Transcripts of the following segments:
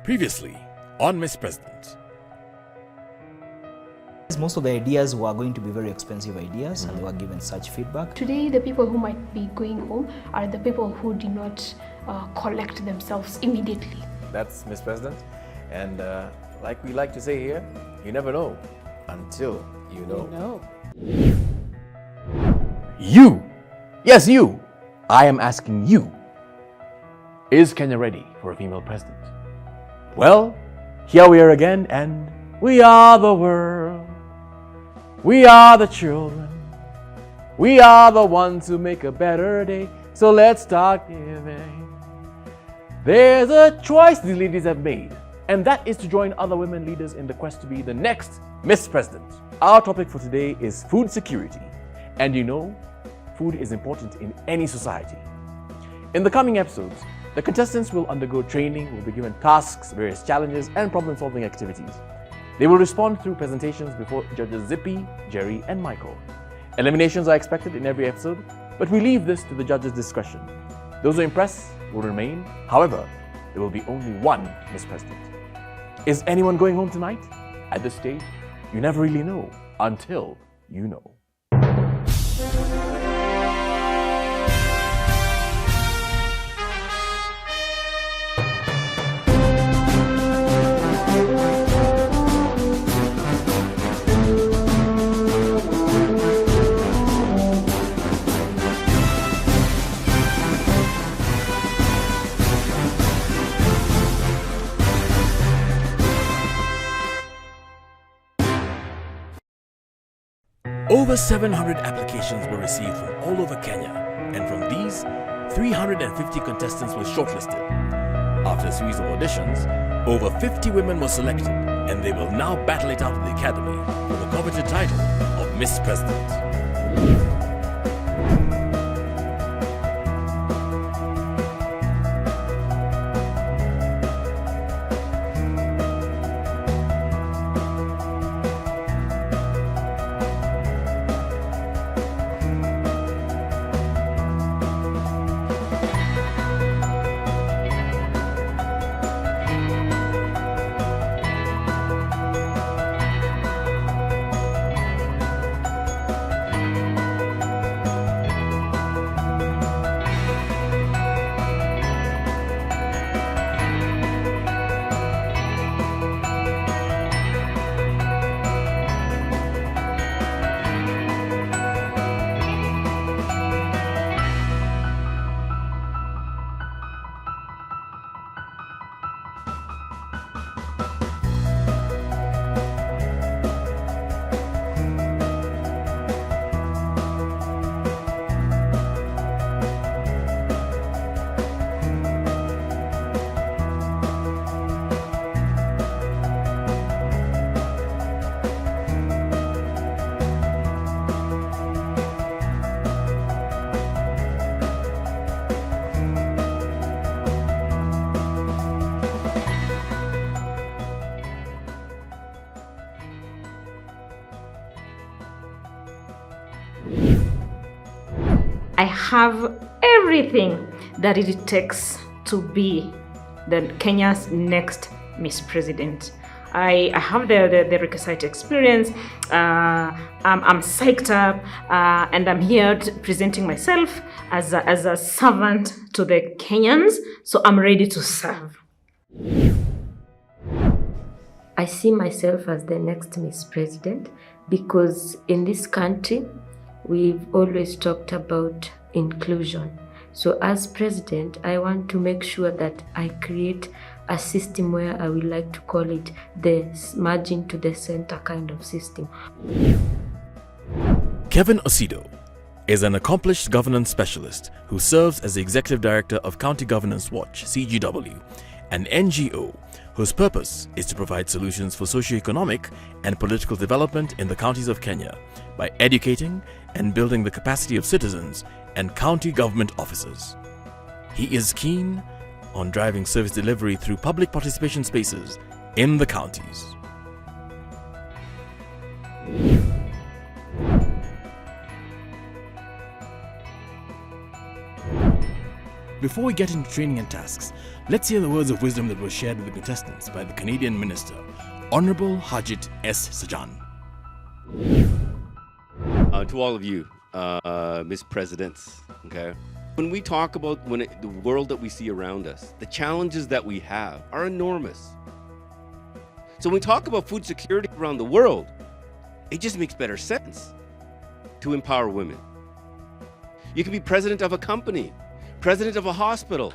Previously on Miss President. Most of the ideas were going to be very expensive ideas, and they were given such feedback. Today, the people who might be going home are the people who did not collect themselves immediately. That's Miss President. And like we like to say here, you never know until you know. You! Yes, you! I am asking you. Is Kenya ready for a female president? Well, here we are again, and we are the world. We are the children. We are the ones who make a better day. So let's start giving. There's a choice these ladies have made, and that is to join other women leaders in the quest to be the next Miss President. Our topic for today is food security. And you know, food is important in any society. In the coming episodes, the contestants will undergo training, will be given tasks, various challenges, and problem-solving activities. They will respond through presentations before judges Zippy, Jerry, and Michael. Eliminations are expected in every episode, but we leave this to the judges' discretion. Those who impress will remain. However, there will be only one Miss President. Is anyone going home tonight? At this stage, you never really know until you know. Over 700 applications were received from all over Kenya, and from these, 350 contestants were shortlisted. After a series of auditions, over 50 women were selected, and they will now battle it out at the Academy for the coveted title of Miss President. I have everything that it takes to be Kenya's next Miss President. I have the requisite experience. I'm psyched up, and I'm here presenting myself as a servant to the Kenyans. So I'm ready to serve. I see myself as the next Miss President because in this country, we've always talked about inclusion. So as president, I want to make sure that I create a system where I would like to call it the margin to the center kind of system. Kevin Osido is an accomplished governance specialist who serves as the Executive Director of County Governance Watch, CGW, an NGO whose purpose is to provide solutions for socio-economic and political development in the counties of Kenya by educating and building the capacity of citizens and county government officers. He is keen on driving service delivery through public participation spaces in the counties. Before we get into training and tasks, let's hear the words of wisdom that were shared with the contestants by the Canadian Minister, Honorable Harjit S. Sajan. To all of you, Miss Presidents, okay? When we talk about the world that we see around us, the challenges that we have are enormous. So when we talk about food security around the world, it just makes better sense to empower women. You can be president of a company, president of a hospital,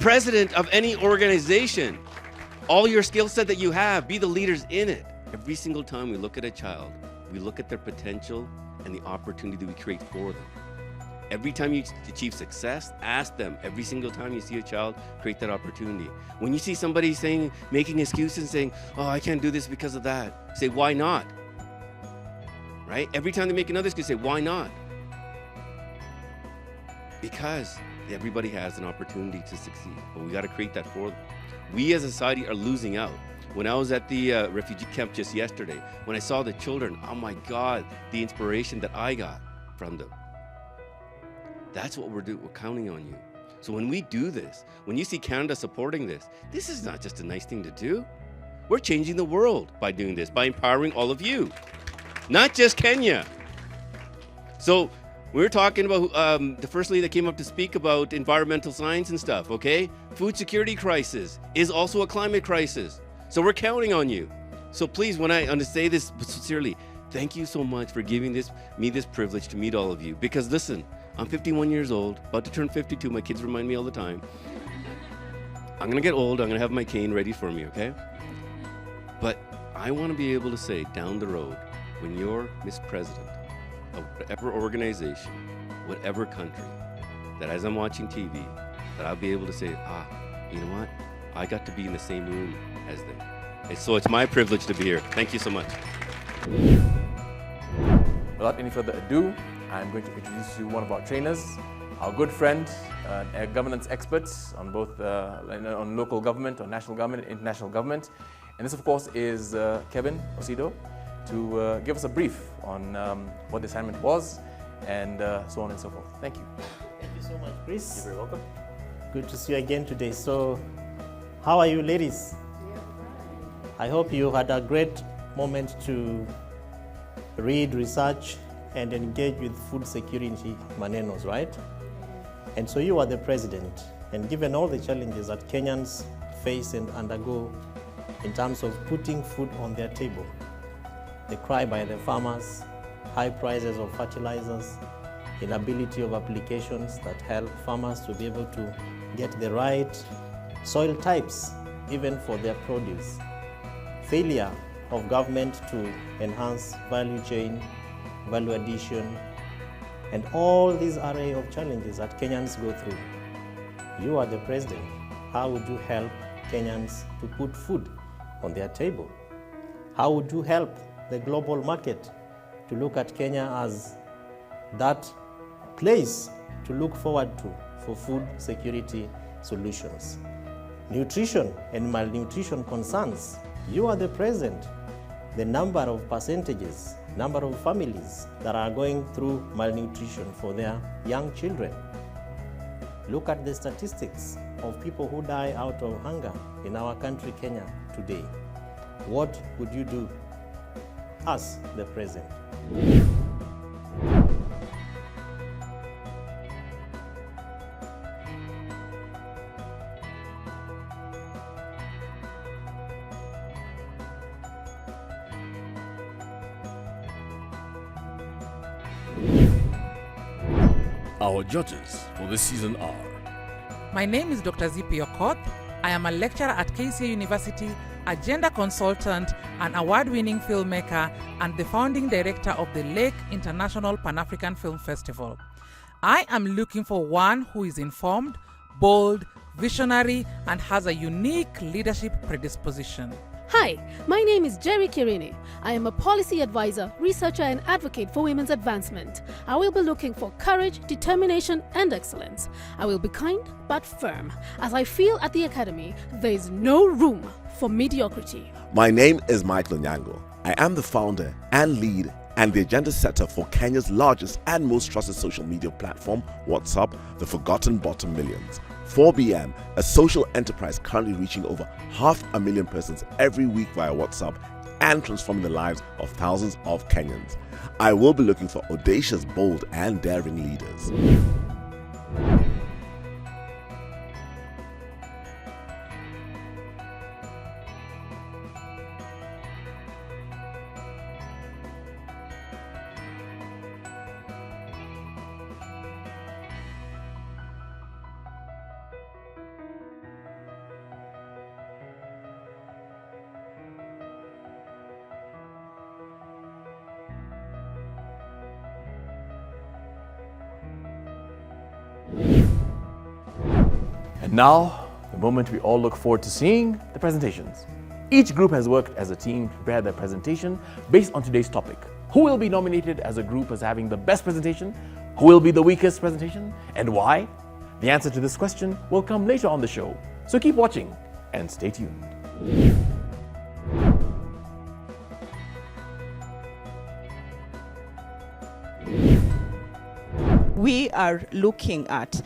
president of any organization. All your skill set that you have, be the leaders in it. Every single time we look at a child, we look at their potential and the opportunity that we create for them. Every time you achieve success, ask them. Every single time you see a child, create that opportunity. When you see somebody making excuses, saying, oh, I can't do this because of that, say, why not? Right? Every time they make another excuse, say, why not? Because everybody has an opportunity to succeed, but we got to create that for them. We as a society are losing out. When I was at the refugee camp just yesterday, when I saw the children, oh my God, the inspiration that I got from them. That's what we're counting on you. So when we do this, when you see Canada supporting this, this is not just a nice thing to do. We're changing the world by doing this, by empowering all of you, not just Kenya. So we were talking about the first lady that came up to speak about environmental science and stuff, okay? Food security crisis is also a climate crisis. So we're counting on you. So please, when I say this sincerely, thank you so much for giving me this privilege to meet all of you. Because listen, I'm 51 years old, about to turn 52. My kids remind me all the time. I'm gonna get old, I'm gonna have my cane ready for me, okay? But I wanna be able to say down the road, when you're Miss President of whatever organization, whatever country, that as I'm watching TV, that I'll be able to say, you know what? I got to be in the same room as them. And so it's my privilege to be here. Thank you so much. Without any further ado, I'm going to introduce you one of our trainers, our good friend, a governance expert on both on local government, on national government, international government. And this, of course, is Kevin Osido, to give us a brief on what the assignment was and so on and so forth. Thank you. Thank you so much, Chris. You're very welcome. Good to see you again today. So, how are you, ladies? I hope you had a great moment to read, research, and engage with food security manenos, right? And so you are the president, and given all the challenges that Kenyans face and undergo in terms of putting food on their table, the cry by the farmers, high prices of fertilizers, inability of applications that help farmers to be able to get the right soil types even for their produce, failure of government to enhance value chain, value addition, and all these array of challenges that Kenyans go through. You are the president. How would you help Kenyans to put food on their table? How would you help the global market to look at Kenya as that place to look forward to for food security solutions? Nutrition and malnutrition concerns. You are the president. The number of percentages, number of families that are going through malnutrition for their young children. Look at the statistics of people who die out of hunger in our country, Kenya, today. What would you do as the president? Our judges for this season are... My name is Dr. Zipi Okoth. I am a lecturer at KCA University, a gender consultant, an award-winning filmmaker, and the founding director of the Lake International Pan-African Film Festival. I am looking for one who is informed, bold, visionary, and has a unique leadership predisposition. Hi, my name is Jerry Kirini. I am a policy advisor, researcher, and advocate for women's advancement. I will be looking for courage, determination, and excellence. I will be kind but firm, as I feel at the Academy there is no room for mediocrity. My name is Michael Nyango. I am the founder and lead and the agenda setter for Kenya's largest and most trusted social media platform, WhatsApp, the forgotten bottom millions. 4BM, a social enterprise currently reaching over 500,000 persons every week via WhatsApp and transforming the lives of thousands of Kenyans. I will be looking for audacious, bold, and daring leaders. And now, the moment we all look forward to seeing, the presentations. Each group has worked as a team to prepare their presentation based on today's topic. Who will be nominated as a group as having the best presentation? Who will be the weakest presentation? And why? The answer to this question will come later on the show. So keep watching and stay tuned. We are looking at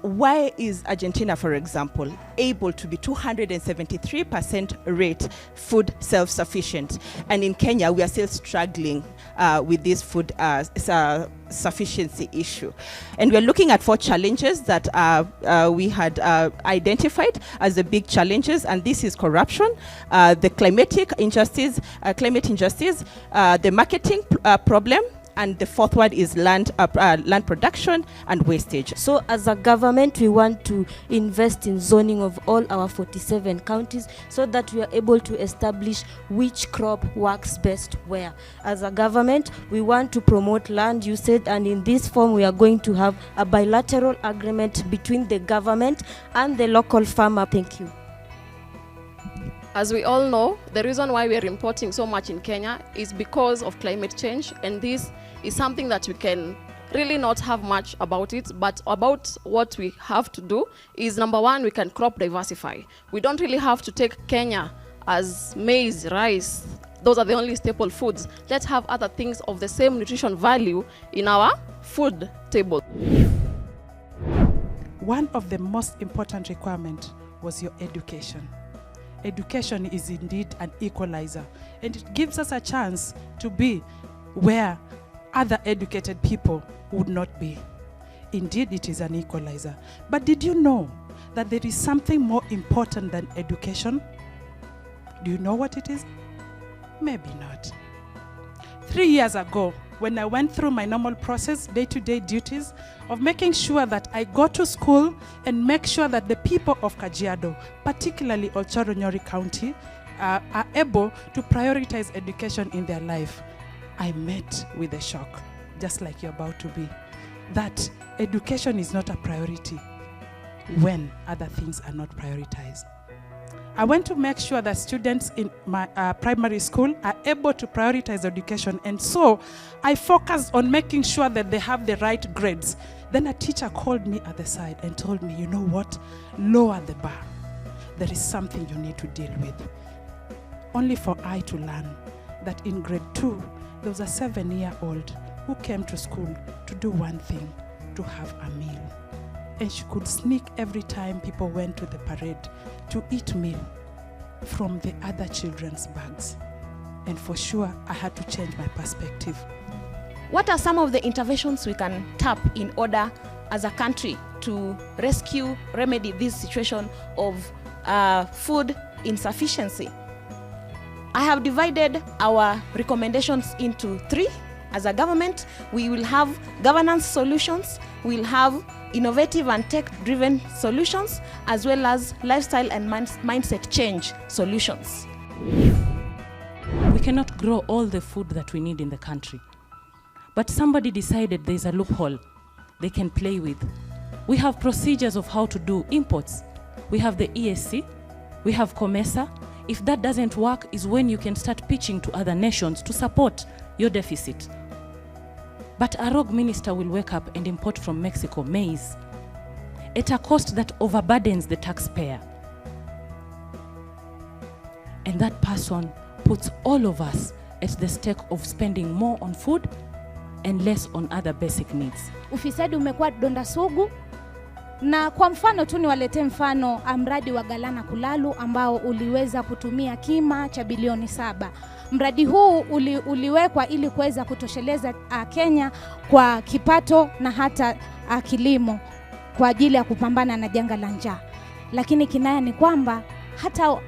why is Argentina, for example, able to be 273% rate food self-sufficient, and in Kenya we are still struggling with this food sufficiency issue. And we're looking at 4 challenges that we had identified as the big challenges, and this is corruption, the climate injustice, the marketing problem, and the 4th one is land production and wastage. So as a government, we want to invest in zoning of all our 47 counties so that we are able to establish which crop works best where. As a government, we want to promote land usage, and in this form we are going to have a bilateral agreement between the government and the local farmer. Thank you. As we all know, the reason why we are importing so much in Kenya is because of climate change, and this is something that we can really not have much about it, but about what we have to do is, number one, we can crop diversify. We don't really have to take Kenya as maize, rice. Those are the only staple foods. Let's have other things of the same nutrition value in our food table. One of the most important requirements was your education. Education is indeed an equalizer, and it gives us a chance to be where other educated people would not be. Indeed, it is an equalizer. But did you know that there is something more important than education? Do you know what it is? Maybe not. 3 years ago, when I went through my normal process, day-to-day duties of making sure that I go to school and make sure that the people of Kajiado, particularly Ochoro Nyori County, are able to prioritize education in their life, I met with a shock, just like you're about to be, that education is not a priority when other things are not prioritized. I want to make sure that students in my primary school are able to prioritize education, and so I focused on making sure that they have the right grades. Then a teacher called me at the side and told me, you know what, lower the bar. There is something you need to deal with. Only for I to learn that in grade 2, there was a 7-year-old who came to school to do one thing, to have a meal. And she could sneak every time people went to the parade to eat meal from the other children's bags. And for sure, I had to change my perspective. What are some of the interventions we can tap in order as a country to remedy this situation of food insufficiency? I have divided our recommendations into 3. As a government, we will have governance solutions, we'll have innovative and tech-driven solutions, as well as lifestyle and mindset change solutions. We cannot grow all the food that we need in the country. But somebody decided there's a loophole they can play with. We have procedures of how to do imports. We have the ESC, we have COMESA. If that doesn't work, is when you can start pitching to other nations to support your deficit. But a rogue minister will wake up and import from Mexico maize at a cost that overburdens the taxpayer. And that person puts all of us at the stake of spending more on food and less on other basic needs. Ufisadi umekuwa donda sugu, na kwa mfano tu niwaletee mfano mradi wa Galana Kulalu ambao uliweza kutumia kima cha bilioni 7. Mradi huu uliwekwa ili kuweza kutosheleza Kenya kwa kipato na hata kilimo kwa ajili ya kupambana na janga la njaa. Lakini kinaya ni kwamba hata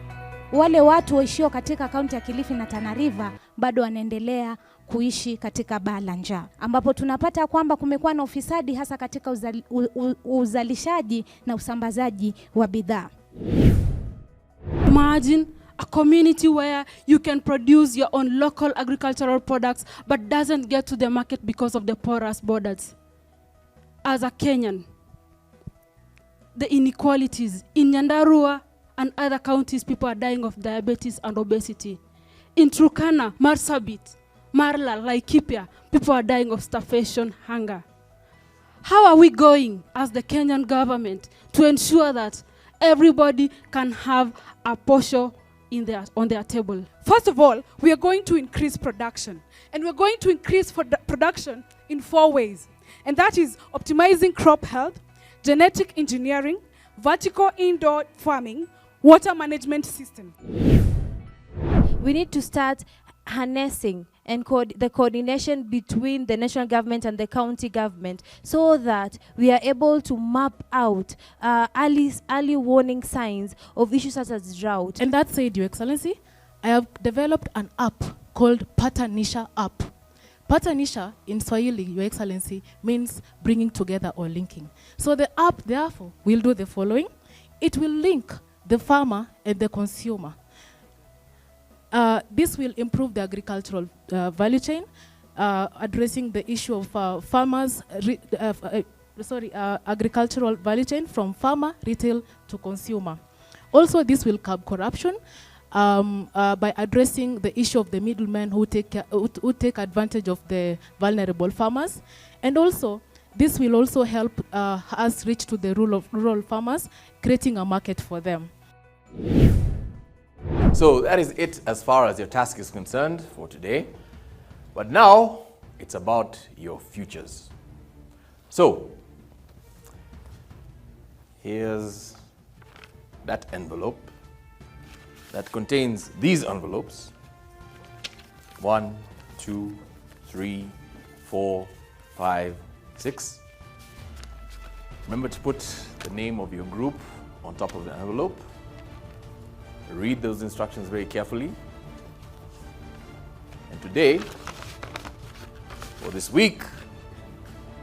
wale watu waishio katika kaunti ya Kilifi na Tana River bado wanaendelea kuishi katika baa la njaa, ambapo tunapata kwamba kumekuwa na ufisadi hasa katika uzalishaji na usambazaji wa bidhaa. Imagine a community where you can produce your own local agricultural products but doesn't get to the market because of the porous borders. As a Kenyan, the inequalities in Nyandarua and other counties, people are dying of diabetes and obesity. In Turkana, Marsabit, Marla, Laikipia, people are dying of starvation, hunger. How are we going as the Kenyan government to ensure that everybody can have a portion on their table? First of all, we are going to increase production. And we're going to increase production in 4 ways. And that is optimizing crop health, genetic engineering, vertical indoor farming, water management system. We need to start harnessing and the coordination between the national government and the county government so that we are able to map out early warning signs of issues such as drought. And that said, Your Excellency, I have developed an app called Patanisha app. Patanisha in Swahili, Your Excellency, means bringing together or linking. So the app, therefore, will do the following. It will link the farmer and the consumer. This will improve the agricultural value chain, addressing the issue of agricultural value chain from farmer, retail to consumer. Also, this will curb corruption by addressing the issue of the middlemen who take advantage of the vulnerable farmers. And also, this will also help us reach to the rural farmers, creating a market for them. So that is it as far as your task is concerned for today. But now it's about your futures. So here's that envelope that contains these envelopes. 1, 2, 3, 4, 5, 6. Remember to put the name of your group on top of the envelope. Read those instructions very carefully. And today, for this week,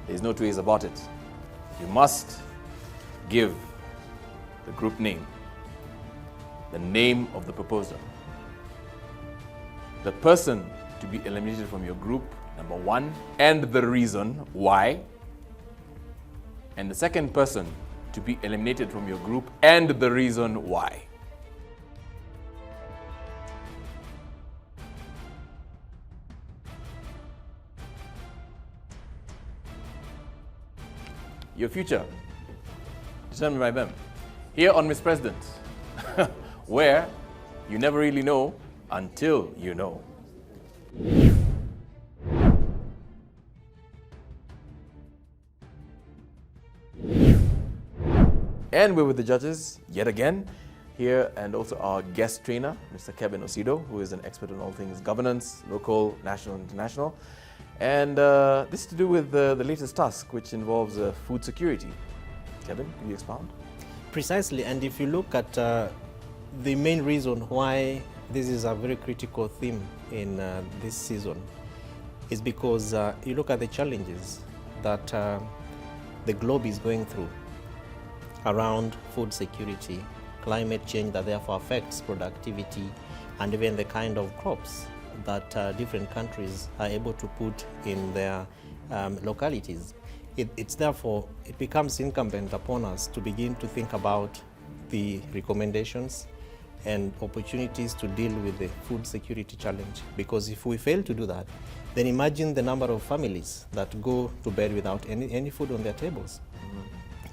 there's no two ways about it. You must give the group name, the name of the proposer, the person to be eliminated from your group, number 1, and the reason why, and the second person to be eliminated from your group and the reason why. Your future, determined by them. Here on Miss President, where you never really know until you know. And we're with the judges yet again here, and also our guest trainer, Mr. Kevin Osido, who is an expert on all things governance, local, national, international. And this is to do with the latest task, which involves food security. Kevin, can you expound? Precisely, and if you look at the main reason why this is a very critical theme in this season is because you look at the challenges that the globe is going through around food security, climate change that therefore affects productivity, and even the kind of crops that different countries are able to put in their localities. It becomes incumbent upon us to begin to think about the recommendations and opportunities to deal with the food security challenge. Because if we fail to do that, then imagine the number of families that go to bed without any food on their tables. Mm-hmm.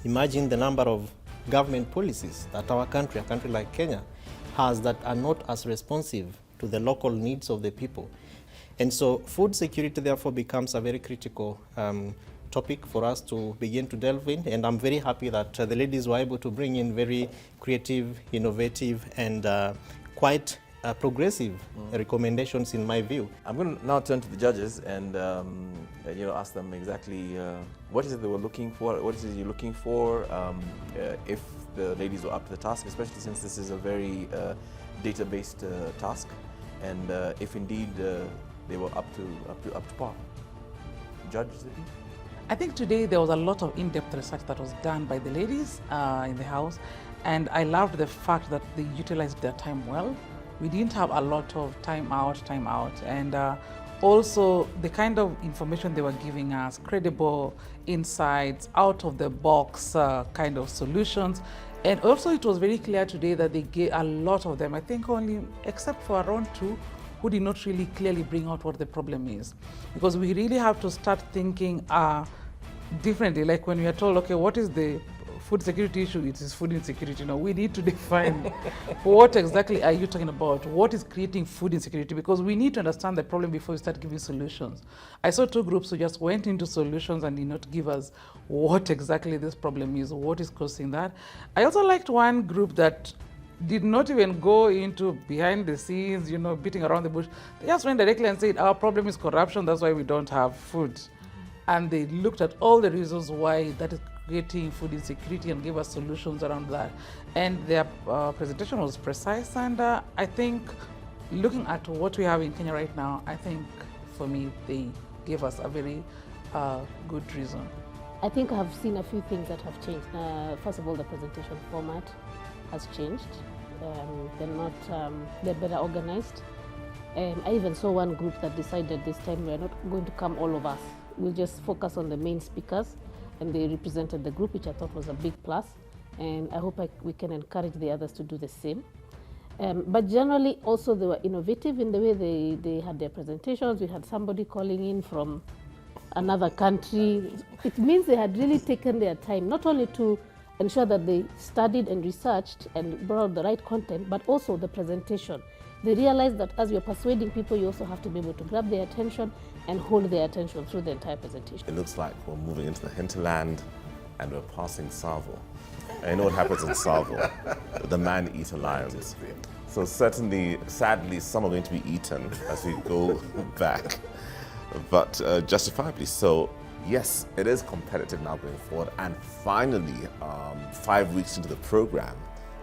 Imagine the number of government policies that a country like Kenya, has that are not as responsive to the local needs of the people. And so food security therefore becomes a very critical topic for us to begin to delve in, and I'm very happy that the ladies were able to bring in very creative, innovative, and quite progressive recommendations in my view. I'm going to now turn to the judges and ask them exactly what is it they were looking for, what is it you're looking for, if the ladies were up to the task, especially since this is a very data-based task, and if indeed they were up to par. Judge Zippy? I think today there was a lot of in-depth research that was done by the ladies in the House, and I loved the fact that they utilized their time well. We didn't have a lot of time out, and also the kind of information they were giving us, credible insights, out-of-the-box kind of solutions. And also it was very clear today that they gave a lot of them, I think only, except for around 2, who did not really clearly bring out what the problem is. Because we really have to start thinking differently, like when we are told, okay, what is the food security issue? It is food insecurity. No, we need to define what exactly are you talking about? What is creating food insecurity? Because we need to understand the problem before we start giving solutions. I saw 2 groups who just went into solutions and did not give us what exactly this problem is, what is causing that. I also liked one group that did not even go into behind the scenes, beating around the bush. They just went directly and said, our problem is corruption, that's why we don't have food. And they looked at all the reasons why that is creating food insecurity and gave us solutions around that. And their presentation was precise, and I think looking at what we have in Kenya right now, I think for me they gave us a very good reason. I think I have seen a few things that have changed. First of all, the presentation format has changed. They're better organized. I even saw one group that decided this time we're not going to come all of us. We'll just focus on the main speakers, and they represented the group, which I thought was a big plus. And I hope we can encourage the others to do the same. But generally, also they were innovative in the way they had their presentations. We had somebody calling in from another country. It means they had really taken their time, not only to ensure that they studied and researched and brought out the right content, but also the presentation. They realized that as you're persuading people, you also have to be able to grab their attention and hold their attention through the entire presentation. It looks like we're moving into the hinterland and we're passing Savo. And you know what happens in Savo? The man-eater lions. So certainly, sadly, some are going to be eaten as we go back, but justifiably so. Yes, it is competitive now going forward, and finally, 5 weeks into the program,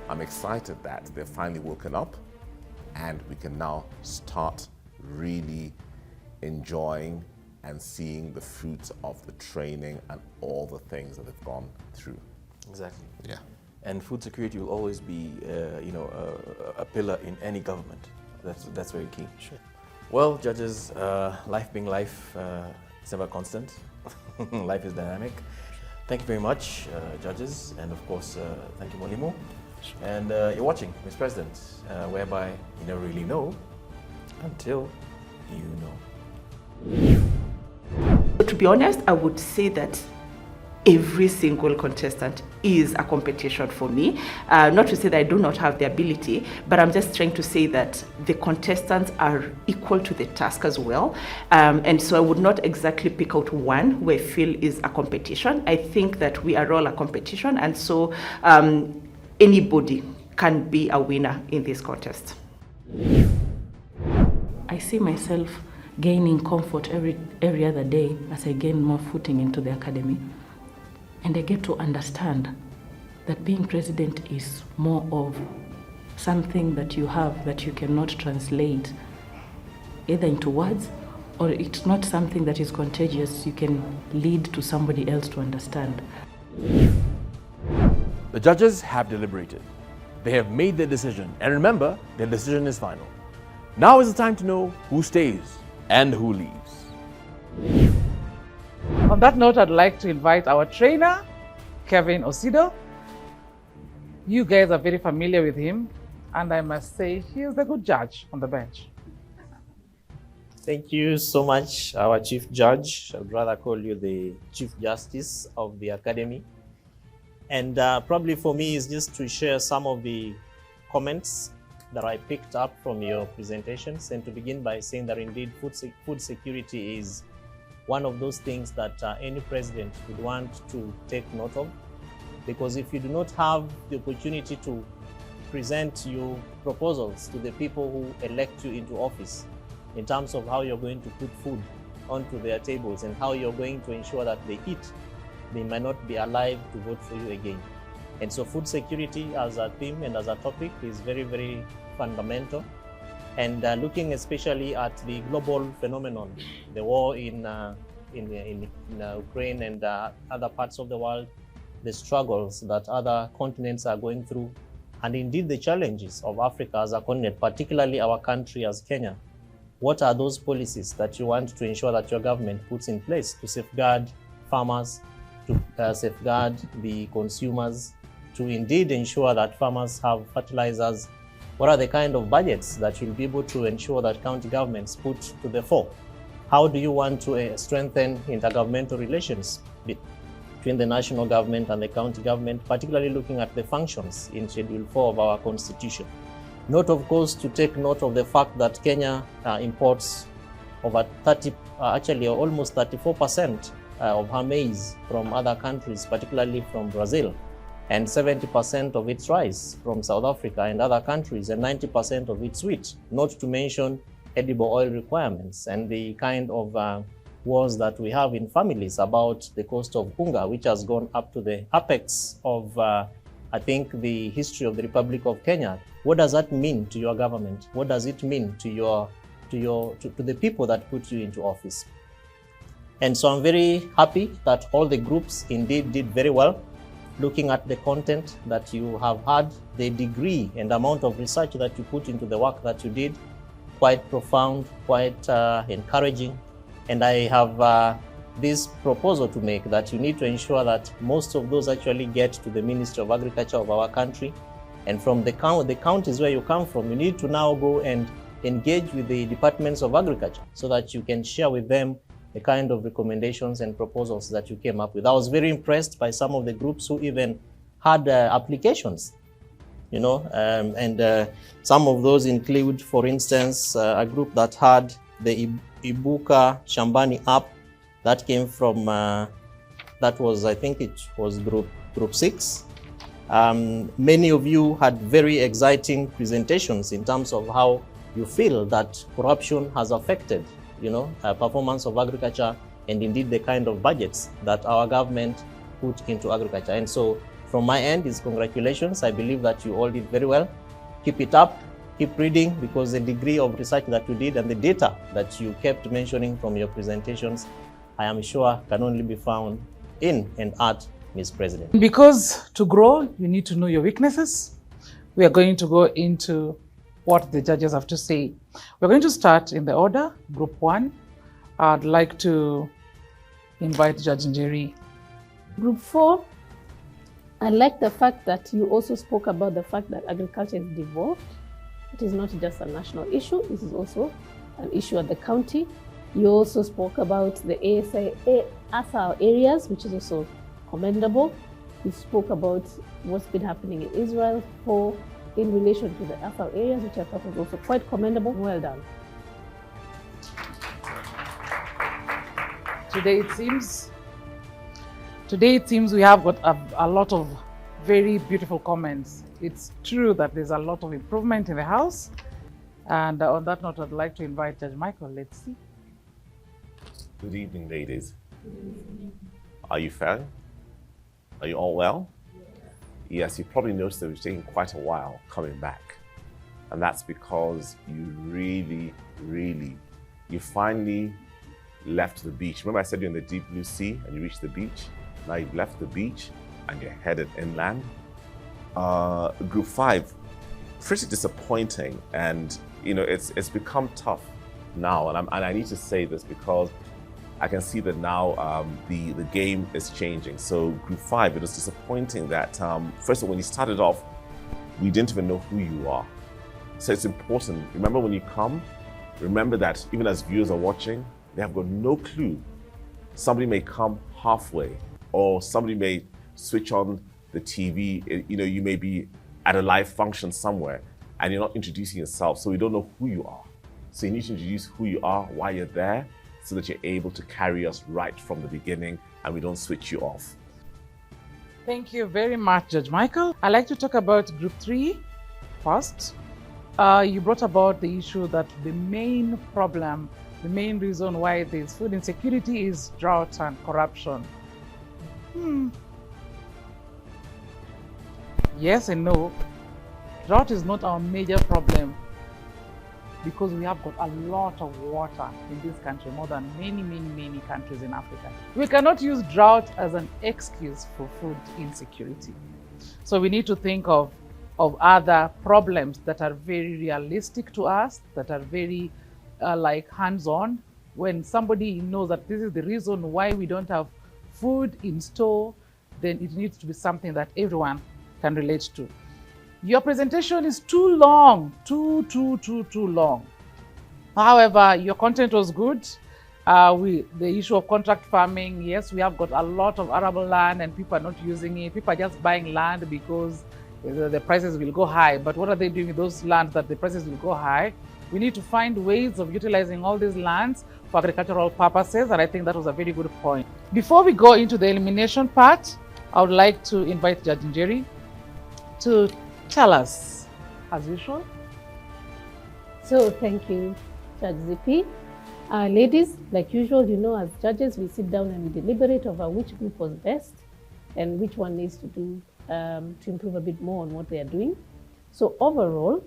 I'm excited that they've finally woken up and we can now start really enjoying and seeing the fruits of the training and all the things that they've gone through. Exactly. Yeah. And food security will always be, a pillar in any government. That's very key. Sure. Well, judges, life being life, it's never constant. Life is dynamic. Thank you very much, judges, and of course, thank you, Molimo. And you're watching Mr. President, whereby you never really know until you know. To be honest, I would say that every single contestant is a competition for me. Not to say that I do not have the ability, but I'm just trying to say that the contestants are equal to the task as well. And so I would not exactly pick out one who I feel is a competition. I think that we are all a competition, and so anybody can be a winner in this contest. I see myself gaining comfort every other day as I gain more footing into the academy. And I get to understand that being president is more of something that you have that you cannot translate either into words, or it's not something that is contagious you can lead to somebody else to understand. The judges have deliberated. They have made their decision. And remember, their decision is final. Now is the time to know who stays and who leaves. On that note, I'd like to invite our trainer, Kevin Osido. You guys are very familiar with him, and I must say, he is the good judge on the bench. Thank you so much, our Chief Judge. I'd rather call you the Chief Justice of the Academy. And probably for me is just to share some of the comments that I picked up from your presentations, and to begin by saying that indeed food security is one of those things that any president would want to take note of, because if you do not have the opportunity to present your proposals to the people who elect you into office in terms of how you're going to put food onto their tables and how you're going to ensure that they eat, they might not be alive to vote for you again. And so food security as a theme and as a topic is very, very fundamental. And looking especially at the global phenomenon, the war in Ukraine and other parts of the world, the struggles that other continents are going through, and indeed the challenges of Africa as a continent, particularly our country as Kenya. What are those policies that you want to ensure that your government puts in place to safeguard farmers, to safeguard the consumers, to indeed ensure that farmers have fertilizers? What are the kind of budgets that you'll be able to ensure that county governments put to the fore? How do you want to strengthen intergovernmental relations between the national government and the county government, particularly looking at the functions in Schedule 4 of our Constitution? Note, of course, to take note of the fact that Kenya imports over almost 34% of her maize from other countries, particularly from Brazil, and 70% of its rice from South Africa and other countries, and 90% of its wheat, not to mention edible oil requirements and the kind of wars that we have in families about the cost of hunger, which has gone up to the apex of, I think, the history of the Republic of Kenya. What does that mean to your government? What does it mean to the people that put you into office? And so I'm very happy that all the groups indeed did very well, looking at the content that you have had, the degree and amount of research that you put into the work that you did, quite profound, quite encouraging. And I have this proposal to make, that you need to ensure that most of those actually get to the Ministry of Agriculture of our country. And from the counties where you come from, you need to now go and engage with the departments of agriculture so that you can share with them the kind of recommendations and proposals that you came up with. I was very impressed by some of the groups who even had applications, you know, and some of those include, for instance, a group that had the Ibuka Shambani app that came from, that was, I think it was group 6. Many of you had very exciting presentations in terms of how you feel that corruption has affected, you know, performance of agriculture and indeed the kind of budgets that our government put into agriculture. And so from my end is congratulations. I believe that you all did very well. Keep it up, keep reading, because the degree of research that you did and the data that you kept mentioning from your presentations, I am sure can only be found in and at Ms. President. Because to grow, you need to know your weaknesses. We are going to go into what the judges have to say. We're going to start in the order. Group 1, I'd like to invite Judge Njeri. Group 4, I like the fact that you also spoke about the fact that agriculture is devolved. It is not just a national issue, this is also an issue at the county. You also spoke about the ASR areas, which is also commendable. You spoke about what's been happening in Israel in relation to the ASR areas, which I thought was also quite commendable. Well done. Today it seems we have got a lot of very beautiful comments. It's true that there's a lot of improvement in the House. And on that note, I'd like to invite Judge Michael. Let's see. Good evening, ladies. Are you fine? Are you all well? Yes, you probably noticed that it's taking quite a while coming back. And that's because you you finally left the beach. Remember I said you're in the deep blue sea and you reached the beach? Now you've left the beach and you're headed inland. Group 5, pretty disappointing. And you know, it's become tough now. And I need to say this because I can see that now the game is changing. So Group 5, it was disappointing that, first of all, when you started off, we didn't even know who you are. So it's important, remember when you come, remember that even as viewers are watching, they have got no clue. Somebody may come halfway, or somebody may switch on the TV, you know, you may be at a live function somewhere, and you're not introducing yourself, so we don't know who you are. So you need to introduce who you are, why you're there, so that you're able to carry us right from the beginning and we don't switch you off. Thank you very much, Judge Michael. I'd like to talk about Group 3 first. You brought about the issue that the main problem, the main reason why there's food insecurity is drought and corruption. Yes and no. Drought is not our major problem because we have got a lot of water in this country, more than many countries in Africa. We cannot use drought as an excuse for food insecurity. So we need to think of other problems that are very realistic to us, that are very like hands-on. When somebody knows that this is the reason why we don't have food in store, then it needs to be something that everyone can relate to. Your presentation is too long, too long. However, your content was good. The issue of contract farming, yes, we have got a lot of arable land and people are not using it. People are just buying land because the prices will go high. But what are they doing with those lands that the prices will go high? We need to find ways of utilizing all these lands for agricultural purposes, and I think that was a very good point. Before we go into the elimination part, I would like to invite Judge Njeri to tell us, as usual. So thank you, Judge Zippy. Ladies, like usual, you know, as judges, we sit down and we deliberate over which group was best and which one needs to do to improve a bit more on what they are doing. So overall,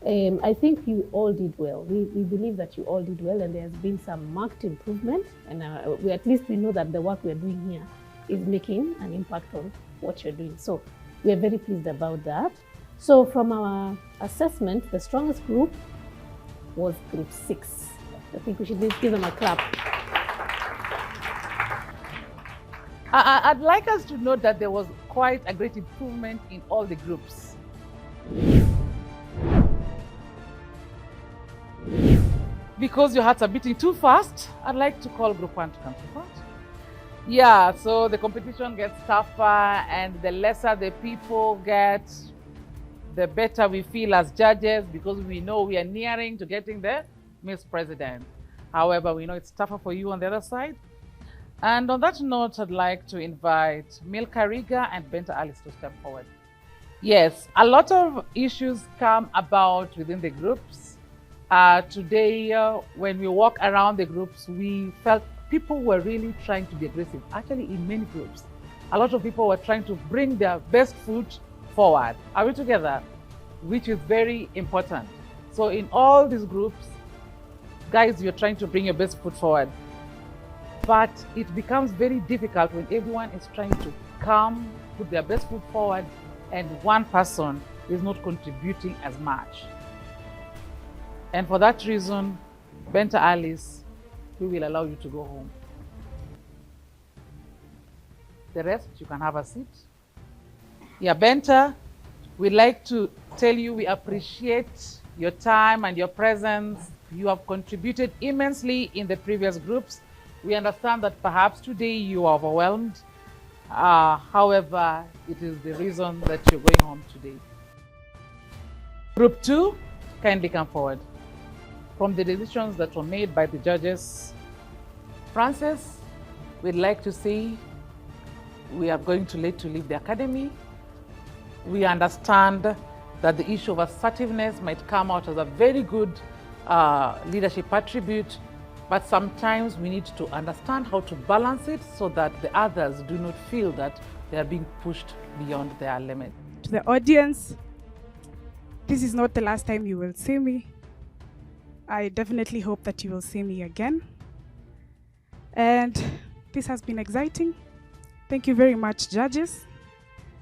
I think you all did well. We believe that you all did well, and there has been some marked improvement, and at least we know that the work we are doing here is making an impact on what you're doing. So we are very pleased about that. So from our assessment, the strongest group was Group 6. I think we should give them a clap. I'd like us to note that there was quite a great improvement in all the groups. Because your hearts are beating too fast, I'd like to call Group 1 to come to front. Yeah, so the competition gets tougher, and the lesser the people get, the better we feel as judges, because we know we are nearing to getting the Miss President. However, we know it's tougher for you on the other side. And on that note, I'd like to invite Milka Riga and Benta Alice to step forward. Yes, a lot of issues come about within the groups. Today, when we walk around the groups, we felt people were really trying to be aggressive. Actually, in many groups, a lot of people were trying to bring their best foot forward. Are we together? Which is very important. So in all these groups, guys, you're trying to bring your best foot forward. But it becomes very difficult when everyone is trying to come, put their best foot forward, and one person is not contributing as much. And for that reason, Benta Alice, we will allow you to go home. The rest, you can have a seat. Yeah, Benta, we'd like to tell you we appreciate your time and your presence. You have contributed immensely in the previous groups. We understand that perhaps today you are overwhelmed. However, it is the reason that you're going home today. Group 2, kindly come forward. From the decisions that were made by the judges, Francis, we'd like to say we are going to let you leave the academy. We understand that the issue of assertiveness might come out as a very good leadership attribute, but sometimes we need to understand how to balance it so that the others do not feel that they are being pushed beyond their limit. To the audience, this is not the last time you will see me. I definitely hope that you will see me again. And this has been exciting. Thank you very much, judges.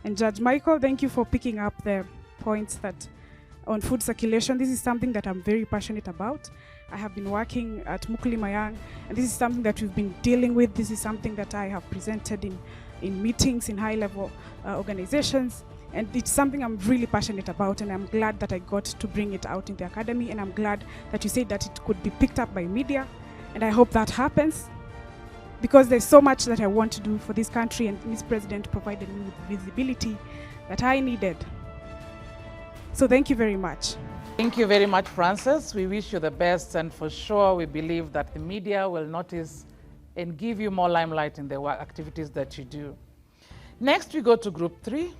And Judge Michael, thank you for picking up the points that on food circulation. This is something that I'm very passionate about. I have been working at Mukuli Mayang, and this is something that we've been dealing with. This is something that I have presented in meetings, in high-level organizations. And it's something I'm really passionate about, and I'm glad that I got to bring it out in the academy, and I'm glad that you said that it could be picked up by media, and I hope that happens, because there's so much that I want to do for this country, and Ms. President provided me with visibility that I needed. So thank you very much. Thank you very much, Francis. We wish you the best, and for sure we believe that the media will notice and give you more limelight in the work activities that you do. Next, we go to Group 3.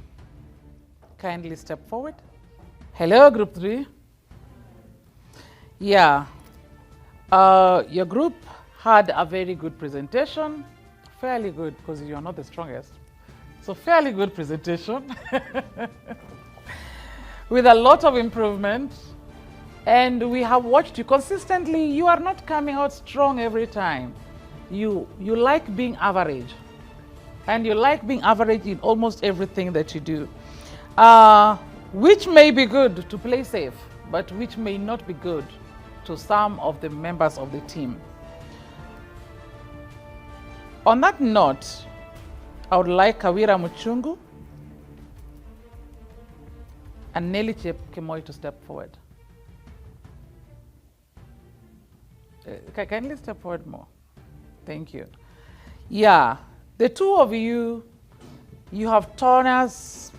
Kindly step forward. Hello, Group 3. Yeah, your group had a very good presentation, fairly good because you're not the strongest. So fairly good presentation with a lot of improvement. And we have watched you consistently. You are not coming out strong every time. You like being average. And you like being average in almost everything that you do. Which may be good to play safe, but which may not be good to some of the members of the team. On that note, I would like Kawira Muchungu and Nelly Chepkemoi to step forward. Kindly step forward more. Thank you. Yeah, the two of you, you have torn us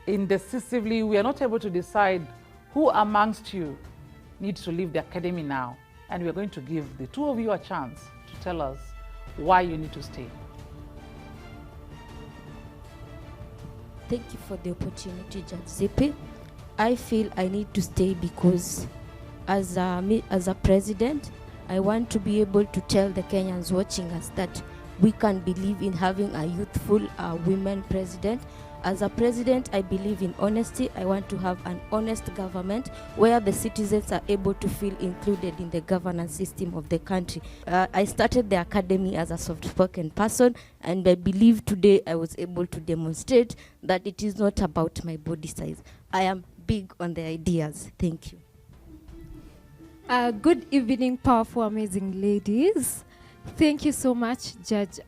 indecisively. We are not able to decide who amongst you needs to leave the academy now. And we are going to give the two of you a chance to tell us why you need to stay. Thank you for the opportunity, Judge Zippy. I feel I need to stay because as a president, I want to be able to tell the Kenyans watching us that we can believe in having a youthful women president. As a president, I believe in honesty. I want to have an honest government where the citizens are able to feel included in the governance system of the country. I started the academy as a soft-spoken person, and I believe today I was able to demonstrate that it is not about my body size. I am big on the ideas. Thank you. Good evening, powerful, amazing ladies. Thank you so much, Judge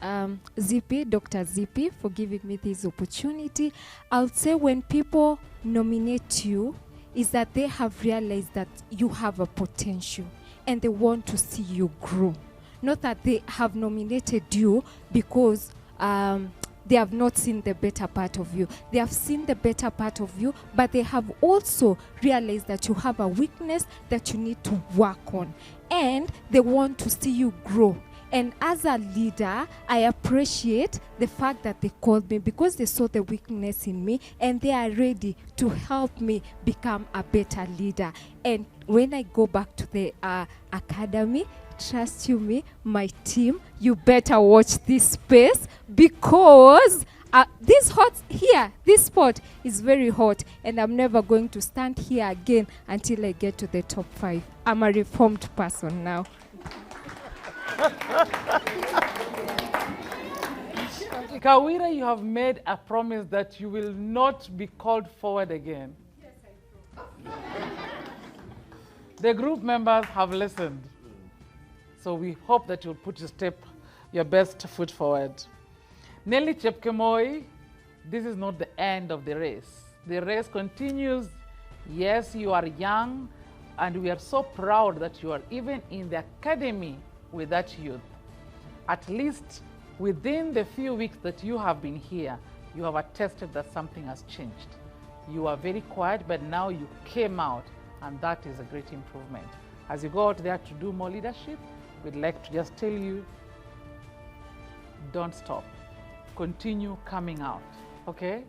Zippy, Dr. Zippy, for giving me this opportunity. I'll say when people nominate you, is that they have realized that you have a potential and they want to see you grow. Not that they have nominated you because they have not seen the better part of you. They have seen the better part of you, but they have also realized that you have a weakness that you need to work on. And they want to see you grow. And as a leader, I appreciate the fact that they called me because they saw the weakness in me and they are ready to help me become a better leader. And when I go back to the academy, trust you me, my team, you better watch this space because this spot is very hot and I'm never going to stand here again until I get to the top 5. I'm a reformed person now. Kawira, you have made a promise that you will not be called forward again. Yes, I promise. The group members have listened. So we hope that you'll put your best foot forward. Nelly Chepkemoi, this is not the end of the race. The race continues. Yes, you are young, and we are so proud that you are even in the academy with that youth. At least within the few weeks that you have been here, you have attested that something has changed. You are very quiet, but now you came out, and that is a great improvement. As you go out there to do more leadership, we'd like to just tell you, don't stop. Continue coming out, okay?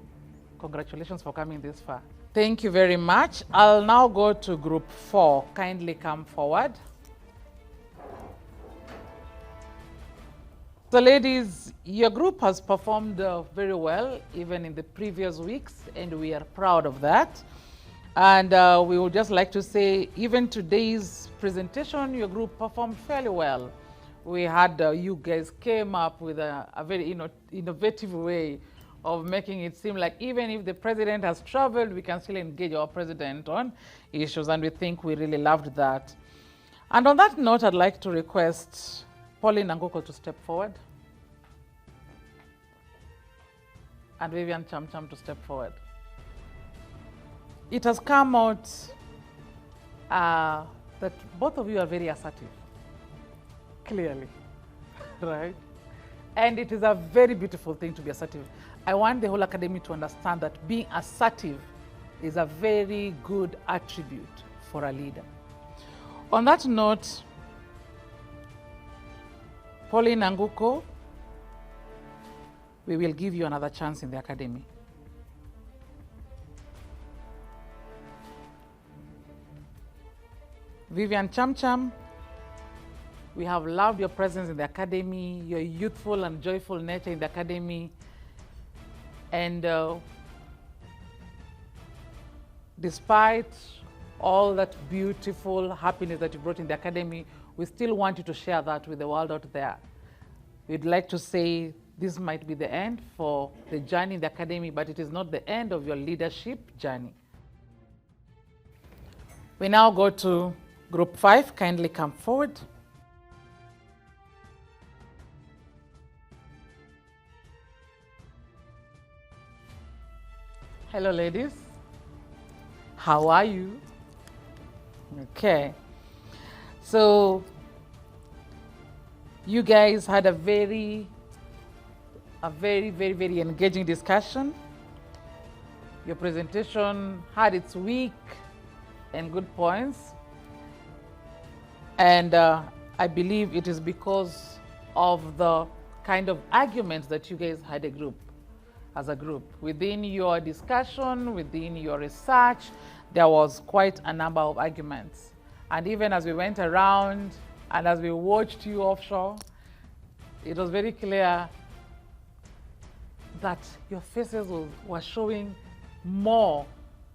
Congratulations for coming this far. Thank you very much. I'll now go to Group 4. Kindly come forward. So ladies, your group has performed very well, even in the previous weeks, and we are proud of that. And we would just like to say, even today's presentation, your group performed fairly well. We had, you guys came up with a very innovative way of making it seem like even if the president has traveled, we can still engage our president on issues, and we think we really loved that. And on that note, I'd like to request Pauline Angoko to step forward. And Vivian Chamcham to step forward. It has come out that both of you are very assertive, clearly, right? And it is a very beautiful thing to be assertive. I want the whole academy to understand that being assertive is a very good attribute for a leader. On that note, Pauline Anguko, we will give you another chance in the academy. Vivian Chamcham, we have loved your presence in the academy, your youthful and joyful nature in the academy, and despite all that beautiful happiness that you brought in the academy, we still want you to share that with the world out there. We'd like to say this might be the end for the journey in the academy, but it is not the end of your leadership journey. We now go to Group 5. Kindly come forward. Hello, ladies. How are you? Okay. So, you guys had a very engaging discussion. Your presentation had its weak and good points. And I believe it is because of the kind of arguments that you guys had as a group. Within your discussion, within your research, there was quite a number of arguments. And even as we went around and as we watched you offshore, it was very clear that your faces were showing more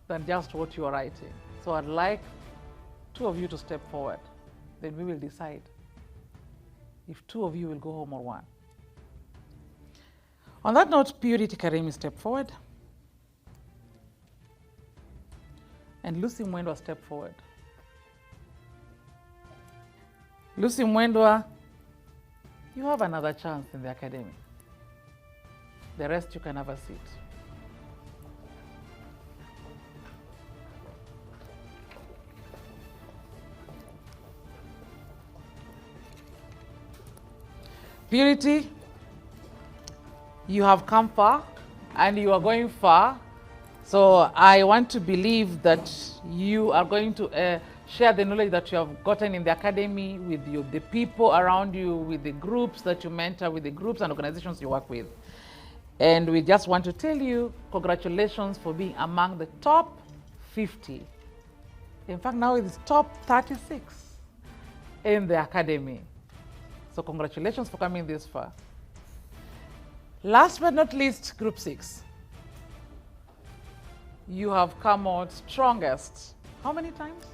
than just what you are writing. So I'd like two of you to step forward. Then we will decide if two of you will go home or one. On that note, Purity Karimi, step forward. And Lucy Mwendwa, step forward. Lucy Mwendwa, you have another chance in the academy. The rest you can have a seat. Purity, you have come far and you are going far. So I want to believe that you are going to share the knowledge that you have gotten in the academy with the people around you, with the groups that you mentor, with the groups and organizations you work with. And we just want to tell you, congratulations for being among the top 50. In fact, now it's top 36 in the academy. So congratulations for coming this far. Last but not least, Group 6. You have come out strongest. How many times?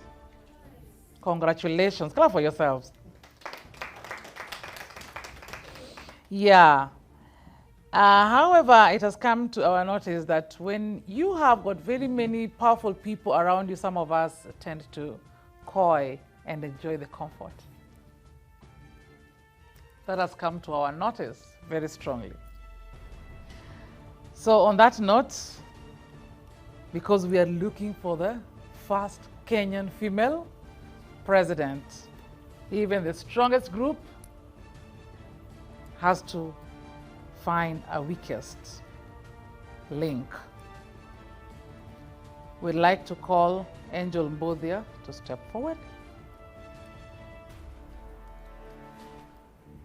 Congratulations. Clap for yourselves. Yeah. However, it has come to our notice that when you have got very many powerful people around you, some of us tend to coy and enjoy the comfort. That has come to our notice very strongly. So on that note, because we are looking for the first Kenyan female president, even the strongest group has to find a weakest link. We'd like to call Angel Mbodia to step forward.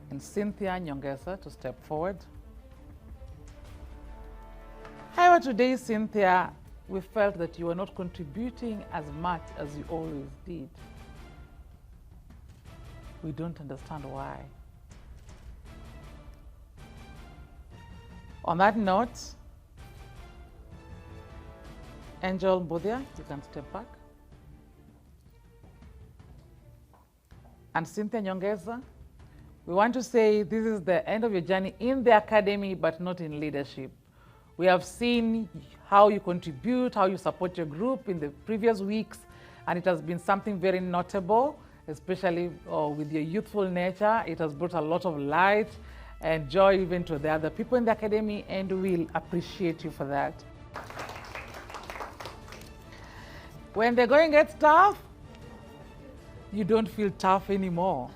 And Cynthia Nyongesa to step forward. However, today, Cynthia, we felt that you were not contributing as much as you always did. We don't understand why. On that note, Angel Mbodia, you can step back. And Cynthia Nyongesa, we want to say this is the end of your journey in the academy, but not in leadership. We have seen how you contribute, how you support your group in the previous weeks, and it has been something very notable, especially with your youthful nature. It has brought a lot of light and joy even to the other people in the academy, and we'll appreciate you for that. When the going gets tough, you don't feel tough anymore.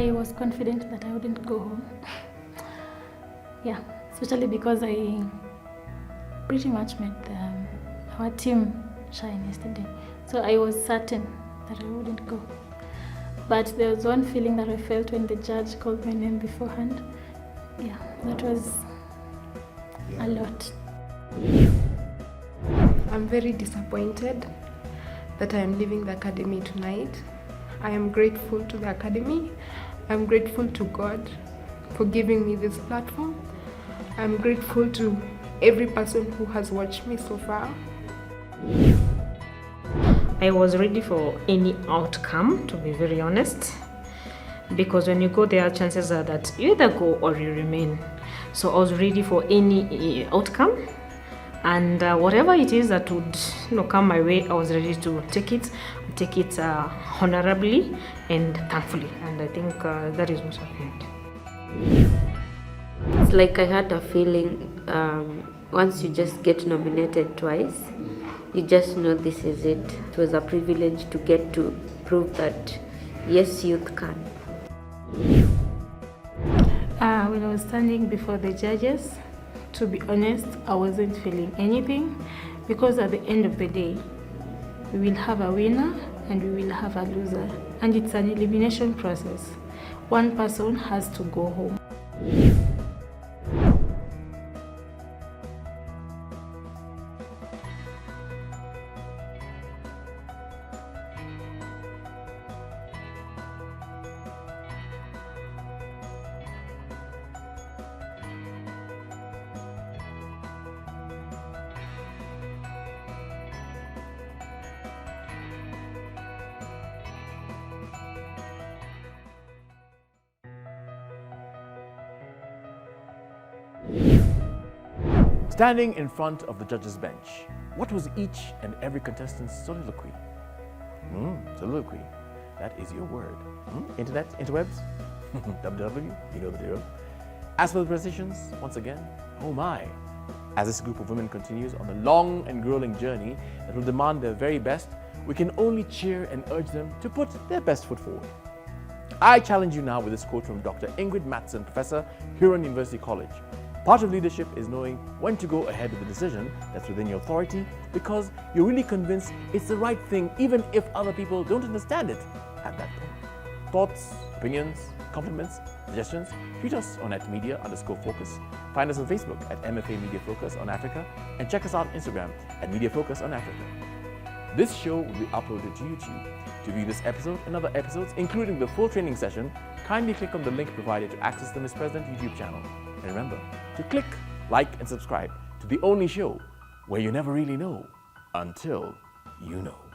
I was confident that I wouldn't go home. Yeah, especially because I pretty much made our team shine yesterday. So I was certain that I wouldn't go. But there was one feeling that I felt when the judge called my name beforehand. Yeah, that was a lot. I'm very disappointed that I am leaving the academy tonight. I am grateful to the academy. I'm grateful to God for giving me this platform. I'm grateful to every person who has watched me so far. I was ready for any outcome, to be very honest, because when you go there, chances are that you either go or you remain. So I was ready for any outcome, and whatever it is that would come my way, I was ready to take it honorably and thankfully, and I think that is what happened. It's like I had a feeling once you just get nominated twice, you just know this is it. It was a privilege to get to prove that yes, youth can. When I was standing before the judges, to be honest, I wasn't feeling anything, because at the end of the day, we will have a winner and we will have a loser. And it's an elimination process. One person has to go home. Standing in front of the judge's bench, what was each and every contestant's soliloquy? Soliloquy. That is your word. Internet, interwebs, www, you know the deal. As for the positions, once again, oh my. As this group of women continues on the long and grueling journey that will demand their very best, we can only cheer and urge them to put their best foot forward. I challenge you now with this quote from Dr. Ingrid Mattson, Professor, Huron University College. Part of leadership is knowing when to go ahead with the decision that's within your authority, because you're really convinced it's the right thing even if other people don't understand it at that point. Thoughts, opinions, compliments, suggestions, tweet us on @media_focus. Find us on Facebook at MFA Media Focus on Africa, and check us out on Instagram at Media Focus on Africa. This show will be uploaded to YouTube. To view this episode and other episodes, including the full training session, kindly click on the link provided to access the Miss President YouTube channel. And remember to click, like, and subscribe to the only show where you never really know until you know.